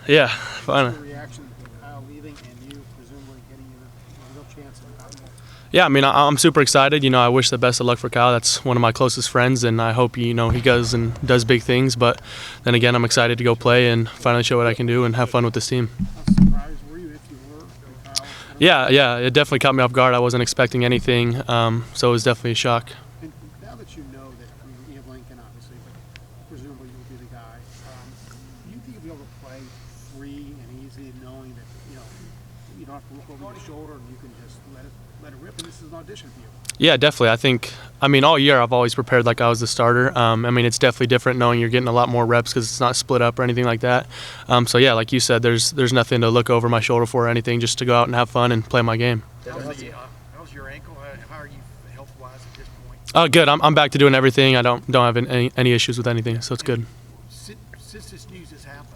Yeah, finally. Reaction to Kyle leaving and you presumably getting a real chance at the Cotton Bowl. Yeah, I mean, I'm super excited. I wish the best of luck for Kyle. That's one of my closest friends, and I hope he goes and does big things. But then again, I'm excited to go play and finally show what I can do and have fun with this team. How surprised were you if you were, Kyle? Yeah, it definitely caught me off guard. I wasn't expecting anything, so it was definitely a shock. And now that you know that, you have Lincoln obviously, but presumably you'll be the guy. Do you think you'll be able to play free and easy, knowing that you don't have to look over your shoulder and you can just let it rip, and this is an audition for you? Yeah, definitely. All year I've always prepared like I was the starter. It's definitely different knowing you're getting a lot more reps because it's not split up or anything like that. So yeah, like you said, there's nothing to look over my shoulder for or anything, just to go out and have fun and play my game. How's your ankle? How are you health-wise at this point? Oh, good. I'm back to doing everything. I don't have any issues with anything, so it's good. Since this news has happened,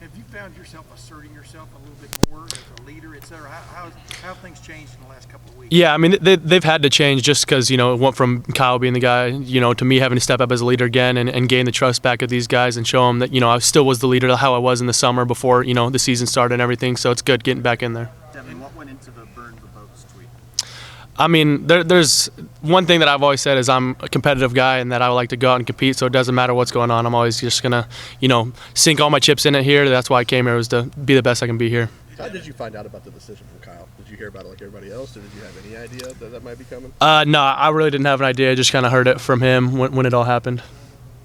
have you found yourself asserting yourself a little bit more as a leader, et cetera? How have things changed in the last couple of weeks? Yeah, they've had to change just because, it went from Kyle being the guy, to me having to step up as a leader again and gain the trust back of these guys and show them that, I still was the leader how I was in the summer before, the season started and everything. So it's good getting back in there. Devin, what went into the burn the boats tweet? There's one thing that I've always said is I'm a competitive guy and that I would like to go out and compete, so it doesn't matter what's going on. I'm always just going to, sink all my chips in it here. That's why I came here, was to be the best I can be here. How did you find out about the decision from Kyle? Did you hear about it like everybody else, or did you have any idea that might be coming? No, I really didn't have an idea. I just kind of heard it from him when it all happened.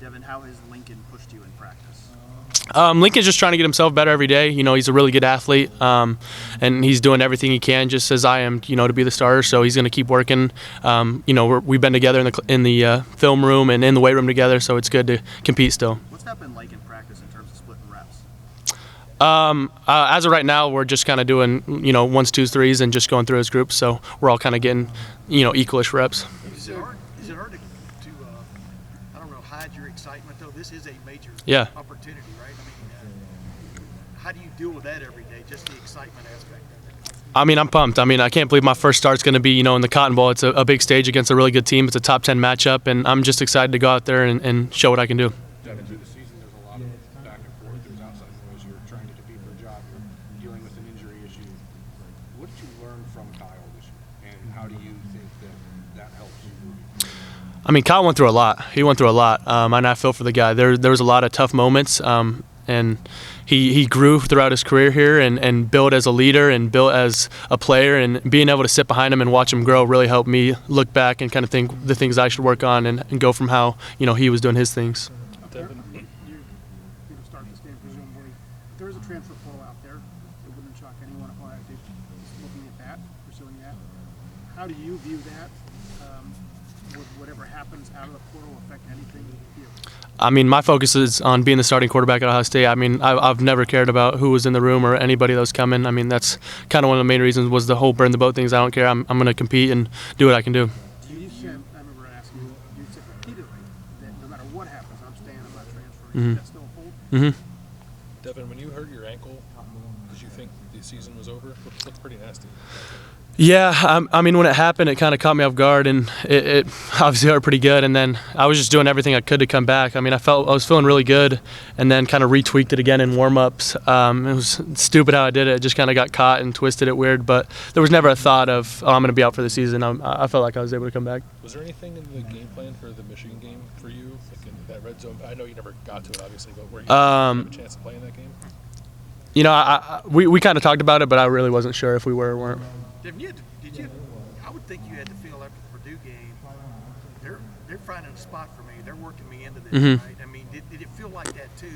Devin, how has Lincoln pushed you in practice? Lincoln's just trying to get himself better every day. He's a really good athlete, and he's doing everything he can, just as I am, to be the starter. So he's going to keep working. We've been together in the film room and in the weight room together, so it's good to compete still. What's that been like in practice in terms of splitting reps? As of right now, we're just kind of doing, ones, twos, threes, and just going through his groups. So we're all kind of getting, equalish reps. Is it hard to I don't know, hide your excitement though? This is a major opportunity, right? How do you deal with that every day? Just the excitement aspect of it. I'm pumped. I can't believe my first start's going to be, in the Cotton Bowl. It's a big stage against a really good team. It's a top 10 matchup, and I'm just excited to go out there and show what I can do. Devin, through the season, there's a lot of back and forth. There's outside noise. You're trying to compete for a job. You're dealing with an injury issue. What did you learn from Kyle this year, and how do you think that helps you? Kyle went through a lot. He went through a lot, and I feel for the guy. There was a lot of tough moments, and he grew throughout his career here and built as a leader and built as a player, and being able to sit behind him and watch him grow really helped me look back and kind of think the things I should work on and go from how he was doing his things. Devin, you're going to start this game presumably. If there is a transfer portal out there, it wouldn't shock anyone if I did looking at that, pursuing that. How do you view that? Would whatever happens out of the portal affect anything you? My focus is on being the starting quarterback at Ohio State. I've never cared about who was in the room or anybody that was coming. That's kind of one of the main reasons was the whole burn the boat things. I don't care. I'm going to compete and do what I can do. I remember asking you said repeatedly that no matter what happens, I'm staying, I'm not transferring. Is that still a hold? Devin, when you hurt your ankle, did you think the season was over? It looked pretty nasty. Yeah, when it happened, it kind of caught me off guard, and it obviously hurt pretty good. And then I was just doing everything I could to come back. I was feeling really good, and then kind of retweaked it again in warm-ups. It was stupid how I did it. It just kind of got caught and twisted it weird. But there was never a thought of, I'm going to be out for the season. I felt like I was able to come back. Was there anything in the game plan for the Michigan game for you, like in that red zone? I know you never got to it, obviously, but were you have a chance to play in that game? We kind of talked about it, but I really wasn't sure if we were or weren't. Devin, I would think you had to feel after the Purdue game, they're finding a spot for me. They're working me into this, right? Did it feel like that too,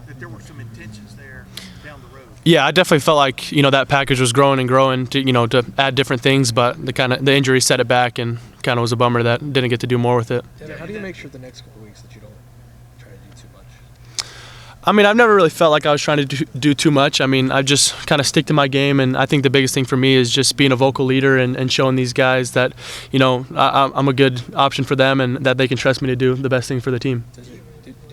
that there were some intentions there down the road? Yeah, I definitely felt like that package was growing and growing to add different things, but the injury set it back, and kind of was a bummer that didn't get to do more with it. Devin, how do you make sure the next couple weeks that you don't try to do too much? I've never really felt like I was trying to do too much. I just kind of stick to my game, and I think the biggest thing for me is just being a vocal leader and showing these guys that, I'm a good option for them and that they can trust me to do the best thing for the team. Did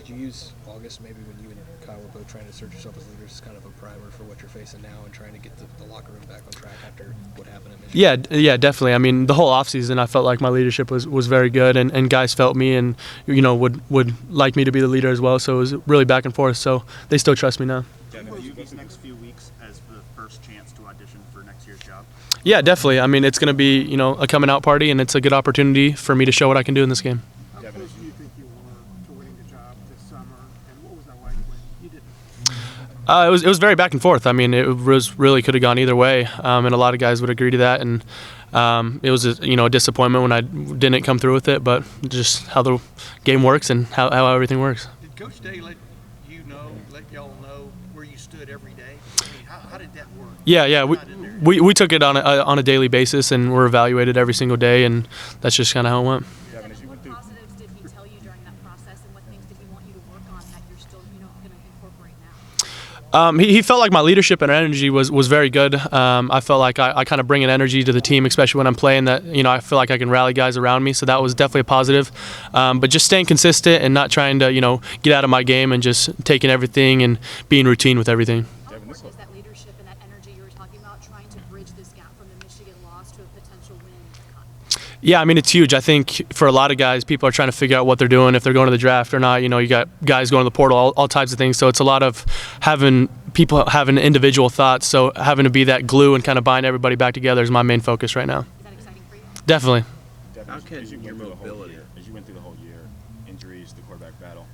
you use August, maybe when you and Kyle were both trying to assert yourself as leaders, is kind of a primer for what you're facing now and trying to get the locker room back on track after what happened at Michigan? Yeah, definitely. I mean, the whole offseason, I felt like my leadership was very good, and guys felt me and, would like me to be the leader as well. So it was really back and forth. So they still trust me now. Do you view these next few weeks as the first chance to audition for next year's job? Yeah, definitely. I mean, it's going to be, a coming out party, and it's a good opportunity for me to show what I can do in this game. How close do you think you were to winning the job this summer, and what was that like when you didn't? It was very back and forth. I mean, it was really could have gone either way, and a lot of guys would agree to that. And it was a disappointment when I didn't come through with it, but just how the game works and how everything works. Did Coach Day let y'all know where you stood every day? I mean, how did that work? Yeah. We took it on a daily basis, and we're evaluated every single day, and that's just kind of how it went. What positives did he tell you during that process, and what things did he want you to work on that you're still, going to incorporate now? He felt like my leadership and energy was very good. I felt like I kind of bring an energy to the team, especially when I'm playing, that I feel like I can rally guys around me. So that was definitely a positive. But just staying consistent and not trying to get out of my game and just taking everything and being routine with everything. How important is that leadership and that energy you were talking about, trying to bridge this gap from the Michigan loss to a potential win? Yeah, I mean, it's huge. I think for a lot of guys, people are trying to figure out what they're doing, if they're going to the draft or not. You got guys going to the portal, all types of things. So it's a lot of people having individual thoughts. So having to be that glue and kind of bind everybody back together is my main focus right now. Is that exciting for you? Definitely. How can your mobility? As you went through the whole year, injuries, the quarterback battle,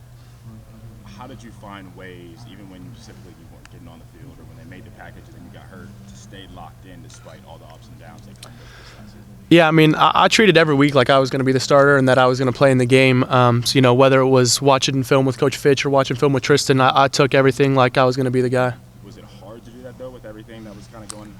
how did you find ways, even when specifically you weren't getting on the field or when they made the package and then you got hurt, to stay locked in despite all the ups and downs that come with this last season? Yeah, I mean, I treated every week like I was going to be the starter and that I was going to play in the game. So, whether it was watching film with Coach Fitch or watching film with Tristan, I took everything like I was going to be the guy. Was it hard to do that, though, with everything that was kind of going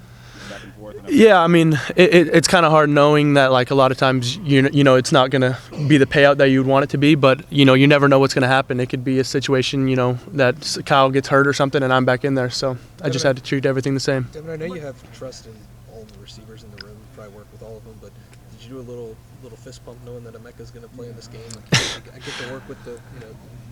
back and forth? Yeah, I mean, it's kind of hard knowing that, like, a lot of times, it's not going to be the payout that you'd want it to be, but, you never know what's going to happen. It could be a situation, that Kyle gets hurt or something and I'm back in there. So I just had to treat everything the same. Devin, I know you have trust in all the receivers in the room. You probably work with all of them, but did you do a little fist pump knowing that Emeka's going to play in this game? I get to work with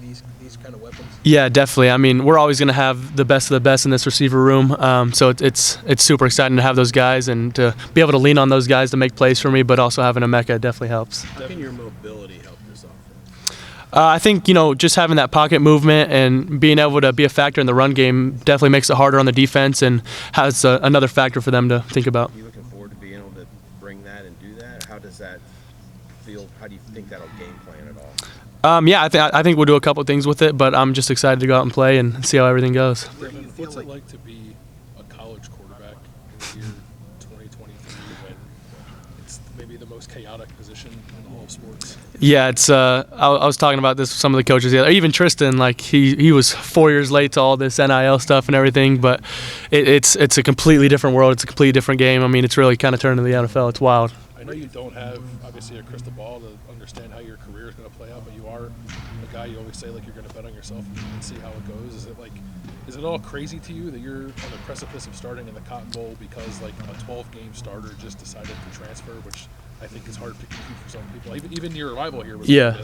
these kind of weapons. Yeah, definitely. I mean, we're always going to have the best of the best in this receiver room. So it's super exciting to have those guys and to be able to lean on those guys to make plays for me, but also having Emeka definitely helps. How can your mobility help this offense? I think, just having that pocket movement and being able to be a factor in the run game definitely makes it harder on the defense and has another factor for them to think about. Are you looking forward to being able to bring that and do that? How does that feel? How do you think that'll game plan at all? Yeah, I think we'll do a couple of things with it, but I'm just excited to go out and play and see how everything goes. What's it like to be a college quarterback in the year 2023 when it's maybe the most chaotic position in all of sports? Yeah, it's. I was talking about this with some of the coaches the other. Even Tristan, like he was 4 years late to all this NIL stuff and everything, but it's a completely different world. It's a completely different game. I mean, it's really kind of turned to the NFL. It's wild. I know you don't have obviously a crystal ball to understand how your career is going to play out, but you are a guy. You always say like you're going to bet on yourself and see how it goes. Is it all crazy to you that you're on the precipice of starting in the Cotton Bowl because like a 12-game starter just decided to transfer, which I think is hard to compute for some people. Even your rival here was yeah.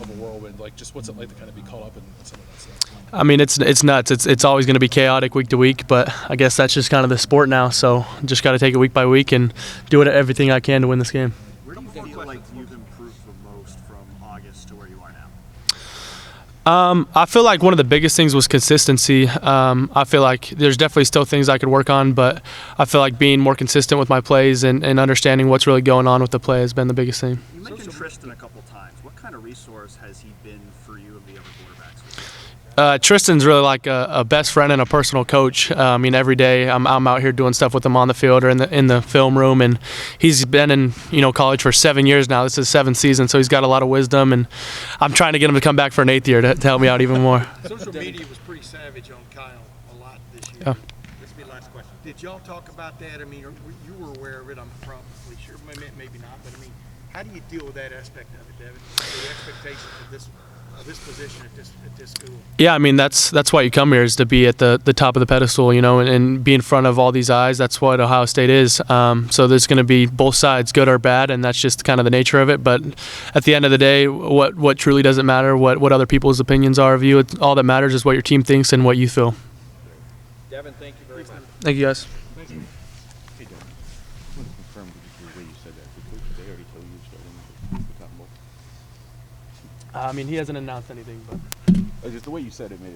Of a whirlwind. Like, just what's it like to kind of be caught up in some of that stuff? I mean, it's nuts. It's always going to be chaotic week to week, but I guess that's just kind of the sport now. So just got to take it week by week and do everything I can to win this game. Where do you feel like you've improved the most from August to where you are now? I feel like one of the biggest things was consistency. I feel like there's definitely still things I could work on, but I feel like being more consistent with my plays and understanding what's really going on with the play has been the biggest thing. You mentioned Tristan a couple times. What kind of resource has he been for you of the other quarterbacks? Tristan's really like a best friend and a personal coach. I mean, every day I'm out here doing stuff with him on the field or in the film room, and he's been in college for 7 years now. This is his 7th season, so he's got a lot of wisdom, and I'm trying to get him to come back for an 8th year to help me out even more. Social media was pretty savage on Kyle a lot this year. Yeah. This will be the last question. Did y'all talk about that? I mean, you were aware of it, I'm probably sure. Maybe not, but I mean, how do you deal with that aspect of it, Devin? The expectations of this this position at this school? Yeah, I mean that's why you come here, is to be at the top of the pedestal, and be in front of all these eyes. That's what Ohio State is. So there's going to be both sides, good or bad, and that's just kind of the nature of it. But at the end of the day, what truly doesn't matter, what other people's opinions are of you. All that matters is what your team thinks and what you feel. Devin, thank you very much. Thank you, guys. Hey, Devin. I want to confirm the way you said that. Did Coach Day already tell you you're starting the Cotton Bowl? I mean, he hasn't announced anything, but. Just the way you said it made